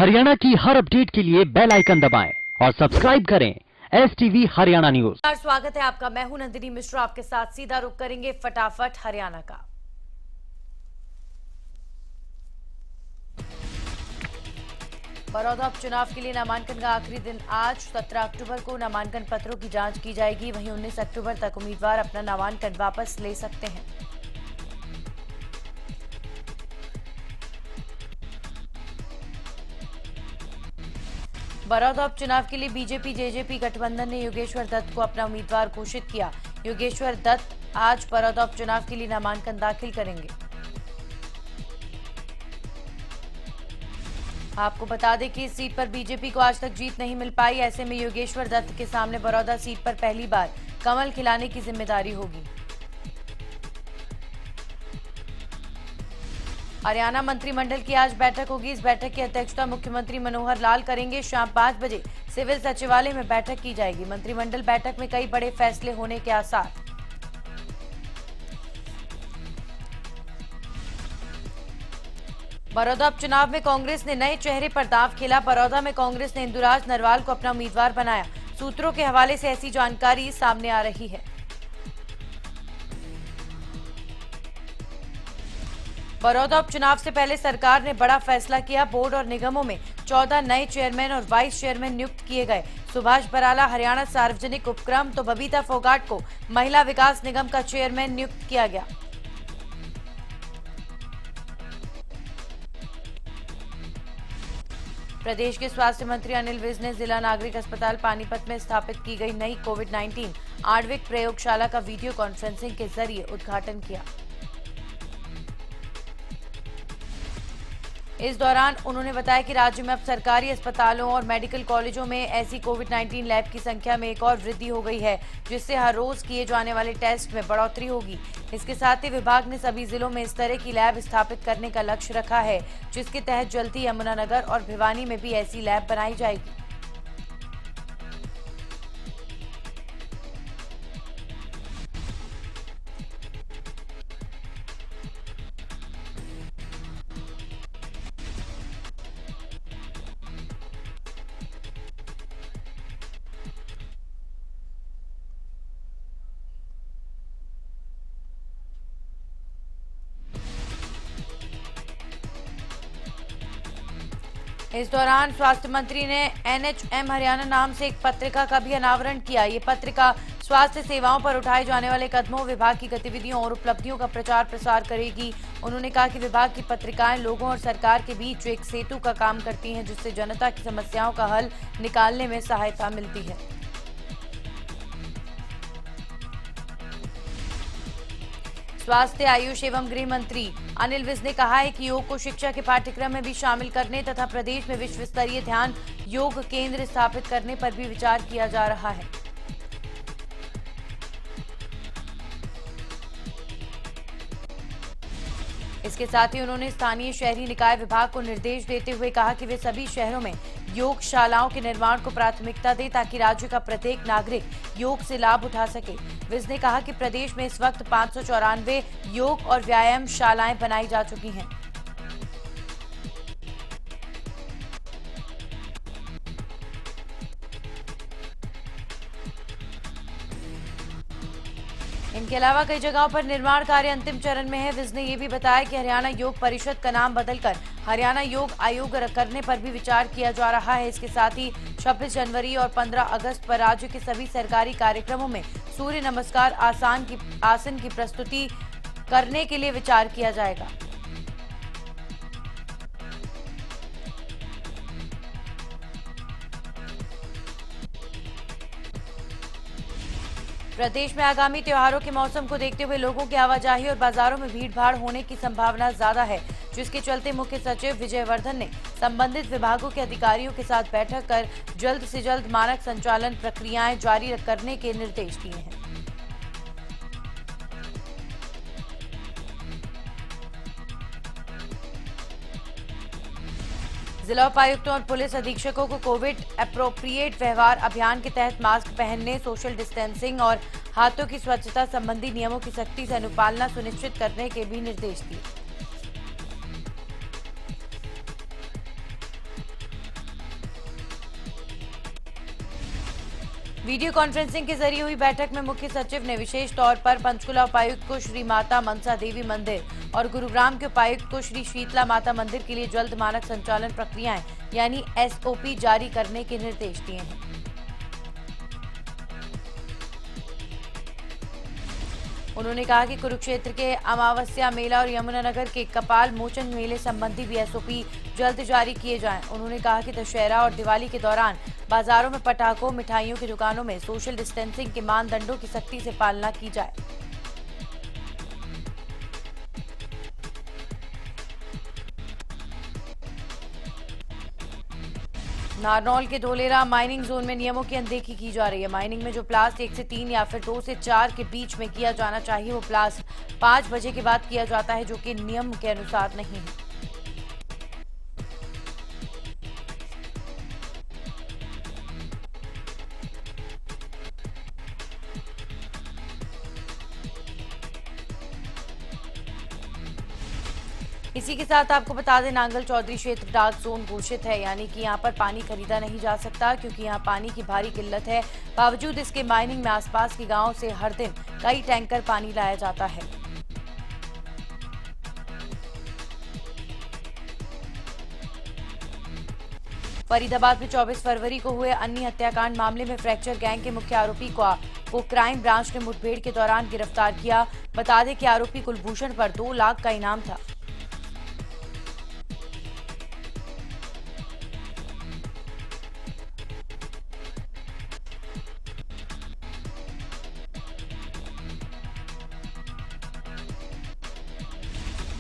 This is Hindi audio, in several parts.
हरियाणा की हर अपडेट के लिए बेल आइकन दबाएं और सब्सक्राइब करें STV हरियाणा न्यूज। स्वागत है आपका। मैं हूं नंदिनी मिश्रा, आपके साथ सीधा रुख करेंगे फटाफट हरियाणा का। बड़ौदा उपचुनाव के लिए नामांकन का आखिरी दिन आज 17 अक्टूबर को नामांकन पत्रों की जांच की जाएगी। वहीं 19 अक्टूबर तक उम्मीदवार अपना नामांकन वापस ले सकते हैं। बड़ौदा उपचुनाव के लिए बीजेपी जेजेपी गठबंधन ने योगेश्वर दत्त को अपना उम्मीदवार घोषित किया। योगेश्वर दत्त आज बड़ौदा उपचुनाव के लिए नामांकन दाखिल करेंगे। आपको बता दें कि इस सीट पर बीजेपी को आज तक जीत नहीं मिल पाई। ऐसे में योगेश्वर दत्त के सामने बड़ौदा सीट पर पहली बार कमल खिलाने की जिम्मेदारी होगी। हरियाणा मंत्रिमंडल की आज बैठक होगी। इस बैठक की अध्यक्षता मुख्यमंत्री मनोहर लाल करेंगे। शाम 5 बजे सिविल सचिवालय में बैठक की जाएगी। मंत्रिमंडल बैठक में कई बड़े फैसले होने के आसार। बड़ौदा उपचुनाव में कांग्रेस ने नए चेहरे पर दांव खेला। बड़ौदा में कांग्रेस ने इंदुराज नरवाल को अपना उम्मीदवार बनाया। सूत्रों के हवाले से ऐसी जानकारी सामने आ रही है। बड़ौदा उपचुनाव से पहले सरकार ने बड़ा फैसला किया। बोर्ड और निगमों में 14 नए चेयरमैन और वाइस चेयरमैन नियुक्त किए गए। सुभाष बराला हरियाणा सार्वजनिक उपक्रम तो बबीता फोगाट को महिला विकास निगम का चेयरमैन नियुक्त किया गया। प्रदेश के स्वास्थ्य मंत्री अनिल विज ने जिला नागरिक अस्पताल पानीपत में स्थापित की गई नई कोविड-19 आणविक प्रयोगशाला का वीडियो कॉन्फ्रेंसिंग के जरिए उद्घाटन किया। इस दौरान उन्होंने बताया कि राज्य में अब सरकारी अस्पतालों और मेडिकल कॉलेजों में ऐसी कोविड-19 लैब की संख्या में एक और वृद्धि हो गई है, जिससे हर रोज किए जाने वाले टेस्ट में बढ़ोतरी होगी। इसके साथ ही विभाग ने सभी जिलों में इस तरह की लैब स्थापित करने का लक्ष्य रखा है, जिसके तहत जल्दी यमुनानगर और भिवानी में भी ऐसी लैब बनाई जाएगी। इस दौरान स्वास्थ्य मंत्री ने NHM हरियाणा नाम से एक पत्रिका का भी अनावरण किया। ये पत्रिका स्वास्थ्य सेवाओं पर उठाए जाने वाले कदमों, विभाग की गतिविधियों और उपलब्धियों का प्रचार प्रसार करेगी। उन्होंने कहा कि विभाग की पत्रिकाएं लोगों और सरकार के बीच एक सेतु का काम करती हैं, जिससे जनता की समस्याओं का हल निकालने में सहायता मिलती है। स्वास्थ्य, आयुष एवं गृह मंत्री अनिल विज ने कहा है कि योग को शिक्षा के पाठ्यक्रम में भी शामिल करने तथा प्रदेश में विश्व स्तरीय ध्यान योग केंद्र स्थापित करने पर भी विचार किया जा रहा है। इसके साथ ही उन्होंने स्थानीय शहरी निकाय विभाग को निर्देश देते हुए कहा कि वे सभी शहरों में योगशालाओं के निर्माण को प्राथमिकता दें, ताकि राज्य का प्रत्येक नागरिक योग से लाभ उठा सके। विज ने कहा कि प्रदेश में इस वक्त 594 योग और व्यायाम शालाएं बनाई जा चुकी हैं। इनके अलावा कई जगहों पर निर्माण कार्य अंतिम चरण में है। विज ने यह भी बताया कि हरियाणा योग परिषद का नाम बदलकर हरियाणा योग आयोग करने पर भी विचार किया जा रहा है। इसके साथ ही 26 जनवरी और 15 अगस्त पर राज्य के सभी सरकारी कार्यक्रमों में सूर्य नमस्कार आसन की प्रस्तुति करने के लिए विचार किया जाएगा। प्रदेश में आगामी त्योहारों के मौसम को देखते हुए लोगों की आवाजाही और बाजारों में भीड़ भाड़ होने की संभावना ज्यादा है, जिसके चलते मुख्य सचिव विजय वर्धन ने संबंधित विभागों के अधिकारियों के साथ बैठक कर जल्द से जल्द मानक संचालन प्रक्रियाएं जारी करने के निर्देश दिए हैं। जिला उपायुक्तों और पुलिस अधीक्षकों को कोविड एप्रोप्रिएट व्यवहार अभियान के तहत मास्क पहनने, सोशल डिस्टेंसिंग और हाथों की स्वच्छता संबंधी नियमों की सख्ती से अनुपालना सुनिश्चित करने के भी निर्देश दिए। वीडियो कॉन्फ्रेंसिंग के जरिए हुई बैठक में मुख्य सचिव ने विशेष तौर पर पंचकुला उपायुक्त को श्री माता मनसा देवी मंदिर और गुरुग्राम के उपायुक्त को श्री शीतला माता मंदिर के लिए जल्द मानक संचालन प्रक्रियाएं यानी एसओपी जारी करने के निर्देश दिए हैं। उन्होंने कहा कि कुरुक्षेत्र के अमावस्या मेला और यमुनानगर के कपाल मोचन मेले संबंधी भी एसओपी जल्द जारी किए जाएं। उन्होंने कहा कि दशहरा और दिवाली के दौरान बाजारों में पटाखों, मिठाइयों की दुकानों में सोशल डिस्टेंसिंग के मानदंडों की सख्ती से पालना की जाए। नारनौल के धोलेरा माइनिंग जोन में नियमों की अनदेखी की जा रही है। माइनिंग में जो ब्लास्ट 1 से 3 या फिर 2 से 4 के बीच में किया जाना चाहिए, वो ब्लास्ट 5 बजे के बाद किया जाता है, जो कि नियम के अनुसार नहीं है। इसी के साथ आपको बता दें, नांगल चौधरी क्षेत्र डार्क जोन घोषित है, यानी कि यहां पर पानी खरीदा नहीं जा सकता क्योंकि यहां पानी की भारी किल्लत है। बावजूद इसके माइनिंग में आसपास के गांवों से हर दिन कई टैंकर पानी लाया जाता है। फरीदाबाद में 24 फरवरी को हुए अन्य हत्याकांड मामले में फ्रैक्चर गैंग के मुख्य आरोपी को क्राइम ब्रांच ने मुठभेड़ के दौरान गिरफ्तार किया। बता दें कि आरोपी कुलभूषण पर 2 लाख का इनाम था।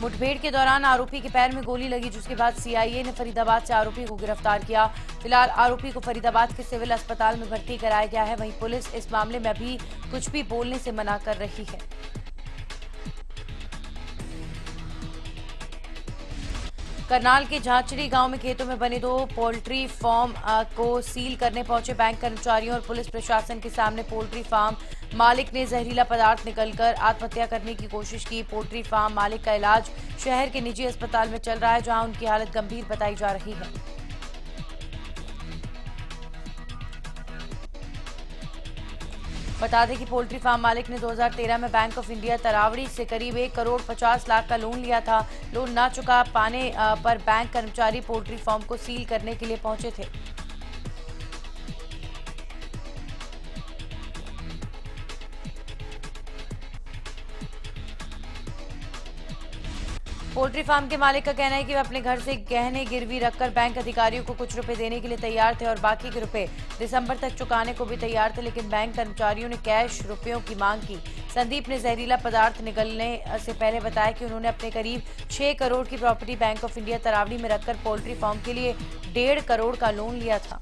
मुठभेड़ के दौरान आरोपी के पैर में गोली लगी, जिसके बाद सीआईए ने फरीदाबाद से आरोपी को गिरफ्तार किया। फिलहाल आरोपी को फरीदाबाद के सिविल अस्पताल में भर्ती कराया गया है। वहीं पुलिस इस मामले में अभी कुछ भी बोलने से मना कर रही है। करनाल के झांचड़ी गांव में खेतों में बने 2 पोल्ट्री फार्म को सील करने पहुंचे बैंक कर्मचारियों और पुलिस प्रशासन के सामने पोल्ट्री फार्म मालिक ने जहरीला पदार्थ निकलकर आत्महत्या करने की कोशिश की। पोल्ट्री फार्म मालिक का इलाज शहर के निजी अस्पताल में चल रहा है, जहां उनकी हालत गंभीर बताई जा रही है। बता दें कि पोल्ट्री फार्म मालिक ने 2013 में बैंक ऑफ इंडिया तरावड़ी से करीब 1 करोड़ 50 लाख का लोन लिया था। लोन ना चुका पाने पर बैंक कर्मचारी पोल्ट्री फार्म को सील करने के लिए पहुंचे थे। पोल्ट्री फार्म के मालिक का कहना है कि वे अपने घर से गहने गिरवी रखकर बैंक अधिकारियों को कुछ रुपए देने के लिए तैयार थे और बाकी के रुपए दिसंबर तक चुकाने को भी तैयार थे, लेकिन बैंक कर्मचारियों ने कैश रुपयों की मांग की। संदीप ने जहरीला पदार्थ निकलने से पहले बताया कि उन्होंने अपने करीब 6 करोड़ की property bank of India Taraori में रखकर पोल्ट्री फार्म के लिए 1.5 करोड़ का लोन लिया था।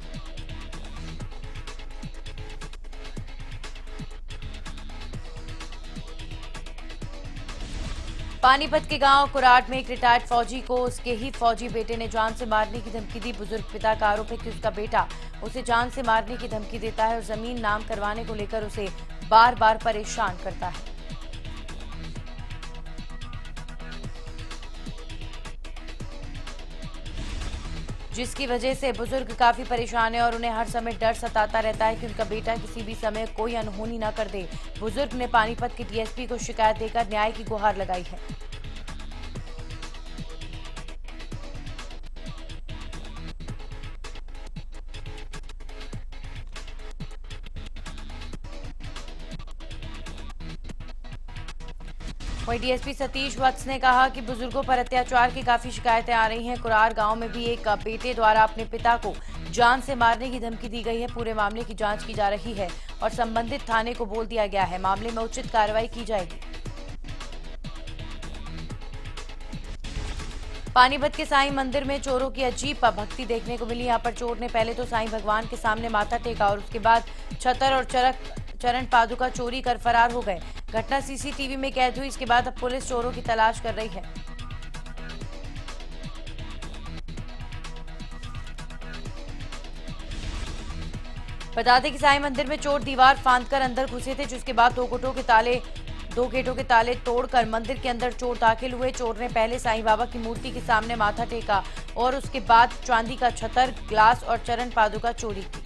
पानीपत के गांव कुराट में एक रिटायर्ड फौजी को उसके ही फौजी बेटे ने जान से मारने की धमकी दी। बुजुर्ग पिता का आरोप है कि उसका बेटा उसे जान से मारने की धमकी देता है और जमीन नाम करवाने को लेकर उसे बार बार परेशान करता है। जिसकी वजह से बुजुर्ग काफी परेशान है और उन्हें हर समय डर सताता रहता है कि उनका बेटा किसी भी समय कोई अनहोनी न कर दे। बुजुर्ग ने पानीपत के डीएसपी को शिकायत देकर न्याय की गुहार लगाई है। वहीं डीएसपी सतीश वत्स ने कहा कि बुजुर्गों पर अत्याचार की काफी शिकायतें आ रही हैं। कुरार गांव में भी एक बेटे द्वारा अपने पिता को जान से मारने की धमकी दी गई है। पूरे मामले की जांच की जा रही है और संबंधित थाने को बोल दिया गया है। मामले में उचित कार्रवाई की जाएगी। पानीपत के साईं मंदिर में चोरों की अजीब भक्ति देखने को मिली। यहाँ पर चोर ने पहले तो साईं भगवान के सामने माथा टेका और उसके बाद छतर और चरण पादुका चोरी कर फरार हो गए। घटना सीसीटीवी में कैद हुई। इसके बाद अब पुलिस चोरों की तलाश कर रही है। बता दें कि साईं मंदिर में चोर दीवार फांदकर अंदर घुसे थे, जिसके बाद दो गेटों के ताले तोड़कर मंदिर के अंदर चोर दाखिल हुए। चोर ने पहले साईं बाबा की मूर्ति के सामने माथा टेका और उसके बाद चांदी का छतर, ग्लास और चरण पादुका चोरी की।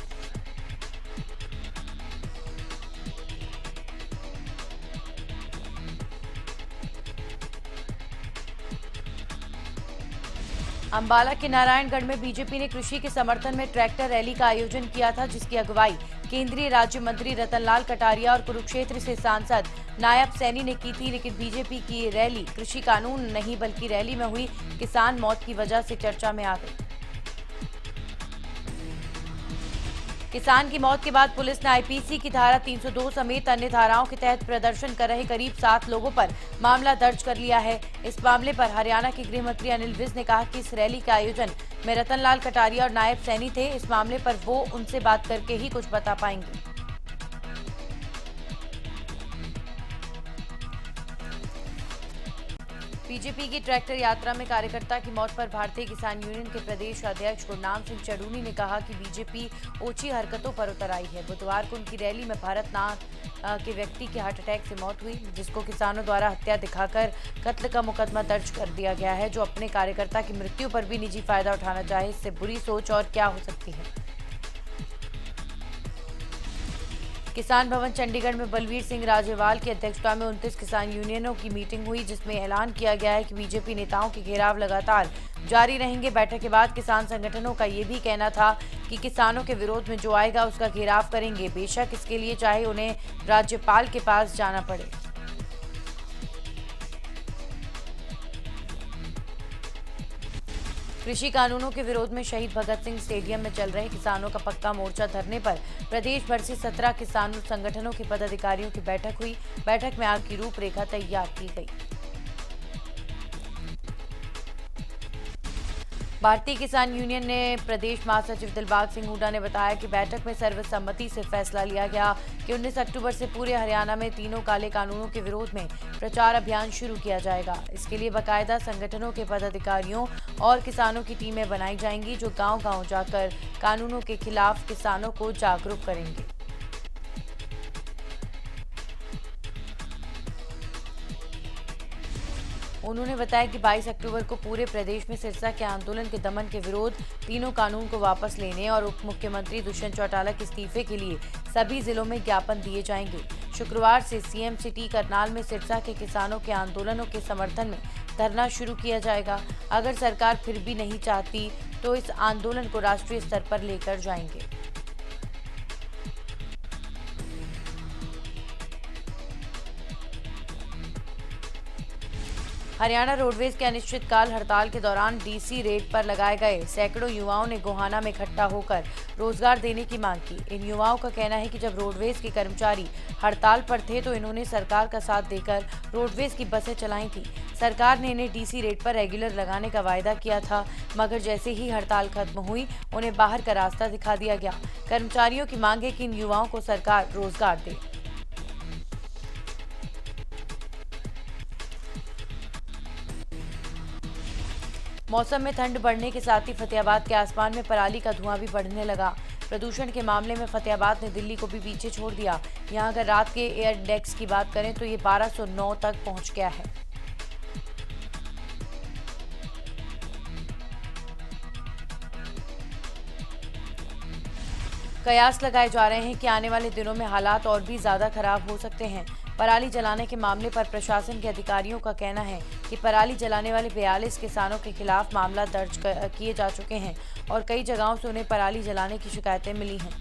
अंबाला के नारायणगढ़ में बीजेपी ने कृषि के समर्थन में ट्रैक्टर रैली का आयोजन किया था, जिसकी अगुवाई केंद्रीय राज्य मंत्री रतनलाल कटारिया और कुरुक्षेत्र से सांसद नायब सैनी ने की थी। लेकिन बीजेपी की ये रैली कृषि कानून नहीं बल्कि रैली में हुई किसान मौत की वजह से चर्चा में आ गई। किसान की मौत के बाद पुलिस ने आईपीसी की धारा 302 समेत अन्य धाराओं के तहत प्रदर्शन कर रहे करीब 7 लोगों पर मामला दर्ज कर लिया है। इस मामले पर हरियाणा के गृह मंत्री अनिल विज ने कहा कि इस रैली के आयोजन में रतनलाल कटारिया और नायब सैनी थे। इस मामले पर वो उनसे बात करके ही कुछ बता पाएंगे। बीजेपी की ट्रैक्टर यात्रा में कार्यकर्ता की मौत पर भारतीय किसान यूनियन के प्रदेश अध्यक्ष गुरनाम सिंह चड़ूनी ने कहा कि बीजेपी ओछी हरकतों पर उतर आई है। बुधवार को उनकी रैली में भारत नाम के व्यक्ति की हार्ट अटैक से मौत हुई, जिसको किसानों द्वारा हत्या दिखाकर कत्ल का मुकदमा दर्ज कर दिया गया है। जो अपने कार्यकर्ता की मृत्यु पर भी निजी फायदा उठाना चाहे, इससे बुरी सोच और क्या हो सकती है। किसान भवन चंडीगढ़ में बलवीर सिंह राजेवाल की अध्यक्षता में 29 किसान यूनियनों की मीटिंग हुई, जिसमें ऐलान किया गया है कि बीजेपी नेताओं के घेराव लगातार जारी रहेंगे। बैठक के बाद किसान संगठनों का ये भी कहना था कि किसानों के विरोध में जो आएगा उसका घेराव करेंगे, बेशक इसके लिए चाहे उन्हें राज्यपाल के पास जाना पड़े। कृषि कानूनों के विरोध में शहीद भगत सिंह स्टेडियम में चल रहे किसानों का पक्का मोर्चा धरने पर प्रदेश भर से 17 किसान संगठनों के पदाधिकारियों की बैठक हुई। बैठक में आगे की रूपरेखा तैयार की गई। भारतीय किसान यूनियन ने प्रदेश महासचिव दिलबाग सिंह हुड्डा ने बताया कि बैठक में सर्वसम्मति से फैसला लिया गया कि 19 अक्टूबर से पूरे हरियाणा में तीनों काले कानूनों के विरोध में प्रचार अभियान शुरू किया जाएगा। इसके लिए बाकायदा संगठनों के पदाधिकारियों और किसानों की टीमें बनाई जाएंगी, जो गांव-गांव जाकर कानूनों के खिलाफ किसानों को जागरूक करेंगे। उन्होंने बताया कि 22 अक्टूबर को पूरे प्रदेश में सिरसा के आंदोलन के दमन के विरोध, तीनों कानून को वापस लेने और उप मुख्यमंत्री दुष्यंत चौटाला के इस्तीफे के लिए सभी जिलों में ज्ञापन दिए जाएंगे। शुक्रवार से सीएम सिटी करनाल में सिरसा के किसानों के आंदोलनों के समर्थन में धरना शुरू किया जाएगा। अगर सरकार फिर भी नहीं चाहती तो इस आंदोलन को राष्ट्रीय स्तर पर लेकर जाएंगे। हरियाणा रोडवेज के अनिश्चितकाल हड़ताल के दौरान डीसी रेट पर लगाए गए सैकड़ों युवाओं ने गोहाना में इकट्ठा होकर रोजगार देने की मांग की। इन युवाओं का कहना है कि जब रोडवेज के कर्मचारी हड़ताल पर थे तो इन्होंने सरकार का साथ देकर रोडवेज की बसें चलाई थी। सरकार ने इन्हें डीसी रेट पर रेगुलर लगाने का वायदा किया था, मगर जैसे ही हड़ताल खत्म हुई उन्हें बाहर का रास्ता दिखा दिया गया। कर्मचारियों की मांग है कि इन युवाओं को सरकार रोजगार दे। मौसम में ठंड बढ़ने के साथ ही फतेहाबाद के आसमान में पराली का धुआं भी बढ़ने लगा। प्रदूषण के मामले में फतेहाबाद ने दिल्ली को भी पीछे छोड़ दिया। यहां अगर रात के एयर इंडेक्स की बात करें तो ये 1209 तक पहुंच गया है। कयास लगाए जा रहे हैं कि आने वाले दिनों में हालात और भी ज्यादा खराब हो सकते हैं। पराली जलाने के मामले पर प्रशासन के अधिकारियों का कहना है कि पराली जलाने वाले 42 किसानों के खिलाफ मामला दर्ज किए जा चुके हैं और कई जगहों से उन्हें पराली जलाने की शिकायतें मिली हैं।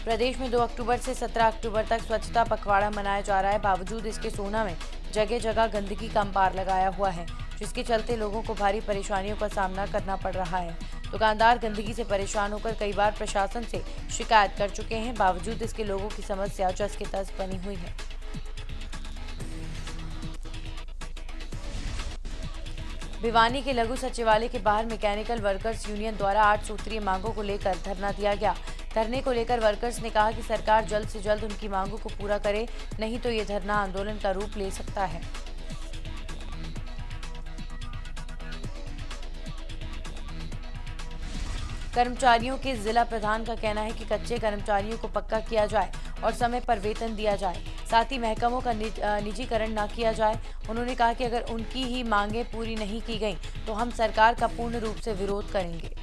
प्रदेश में 2 अक्टूबर से 17 अक्टूबर तक स्वच्छता पखवाड़ा मनाया जा रहा है। बावजूद इसके सोना में जगह जगह गंदगी का अंबार लगाया हुआ है, जिसके चलते लोगों को भारी परेशानियों का सामना करना पड़ रहा है। दुकानदार गंदगी से परेशान होकर कई बार प्रशासन से शिकायत कर चुके हैं। बावजूद इसके लोगों की समस्या जस की तस बनी हुई है। भिवानी के लघु सचिवालय के बाहर मैकेनिकल वर्कर्स यूनियन द्वारा 8 सूत्रीय मांगों को लेकर धरना दिया गया। धरने को लेकर वर्कर्स ने कहा कि सरकार जल्द से जल्द उनकी मांगों को पूरा करे, नहीं तो ये धरना आंदोलन का रूप ले सकता है। कर्मचारियों के जिला प्रधान का कहना है कि कच्चे कर्मचारियों को पक्का किया जाए और समय पर वेतन दिया जाए, साथ ही महकमों का निजीकरण न किया जाए। उन्होंने कहा कि अगर उनकी ही मांगें पूरी नहीं की गई तो हम सरकार का पूर्ण रूप से विरोध करेंगे।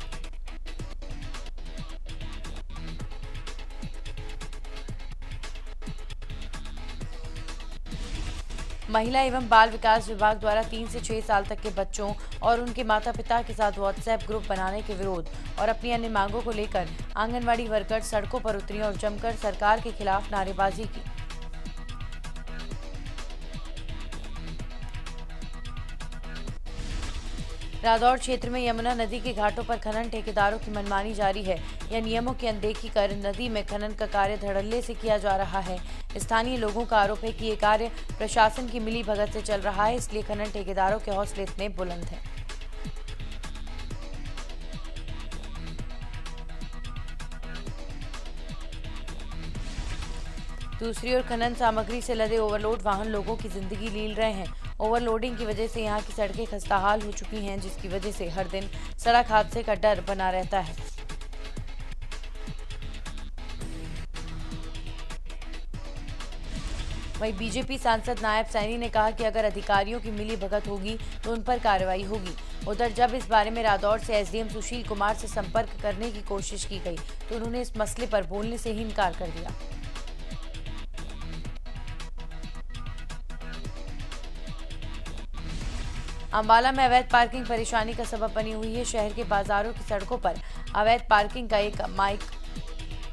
महिला एवं बाल विकास विभाग द्वारा 3 से 6 साल तक के बच्चों और उनके माता पिता के साथ व्हाट्सएप ग्रुप बनाने के विरोध और अपनी अन्य मांगों को लेकर आंगनवाड़ी वर्कर सड़कों पर उतरी और जमकर सरकार के खिलाफ नारेबाजी की। रादौर क्षेत्र में यमुना नदी के घाटों पर खनन ठेकेदारों की मनमानी जारी है। यह नियमों की अनदेखी कर नदी में खनन का कार्य धड़ल्ले से किया जा रहा है। स्थानीय लोगों का आरोप है कि ये कार्य प्रशासन की मिलीभगत से चल रहा है, इसलिए खनन ठेकेदारों के हौसले इतने बुलंद हैं। दूसरी ओर खनन सामग्री से लदे ओवरलोड वाहन लोगों की जिंदगी लील रहे हैं। ओवरलोडिंग की वजह से यहां की सड़कें खस्ताहाल हो चुकी हैं, जिसकी वजह से हर दिन सड़क हादसे का डर बना रहता है। वहीं बीजेपी सांसद नायब सैनी ने कहा कि अगर अधिकारियों की मिलीभगत होगी तो उन पर कार्रवाई होगी। उधर जब इस बारे में रादौर से एसडीएम सुशील कुमार से संपर्क करने की कोशिश की गई तो उन्होंने इस मसले पर बोलने से ही इनकार कर दिया। अंबाला में अवैध पार्किंग परेशानी का सबब बनी हुई है। शहर के बाजारों की सड़कों पर अवैध पार्किंग का एक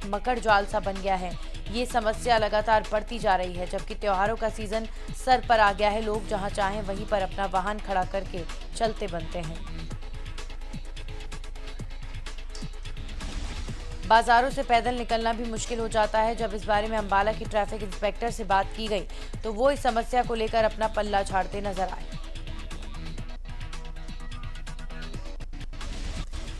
मकड़ जाल सा बन गया है। ये समस्या लगातार बढ़ती जा रही है, जबकि त्योहारों का सीजन सर पर आ गया है। लोग जहां चाहें वहीं पर अपना वाहन खड़ा करके चलते बनते हैं। बाजारों से पैदल निकलना भी मुश्किल हो जाता है। जब इस बारे में अंबाला की ट्रैफिक इंस्पेक्टर से बात की गई तो वो इस समस्या को लेकर अपना पल्ला झाड़ते नजर आए।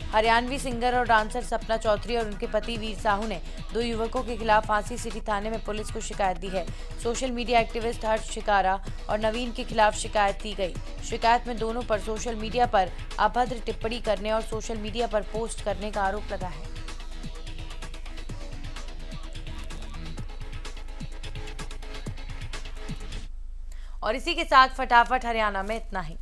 हरियाणवी सिंगर और डांसर सपना चौधरी और उनके पति वीर साहू ने 2 युवकों के खिलाफ फांसी सिटी थाने में पुलिस को शिकायत दी है। सोशल मीडिया एक्टिविस्ट हर्ष शिकारा और नवीन के खिलाफ शिकायत दी गई। शिकायत में दोनों पर सोशल मीडिया पर अभद्र टिप्पणी करने और सोशल मीडिया पर पोस्ट करने का आरोप लगा है। और इसी के साथ फटाफट हरियाणा में इतना ही।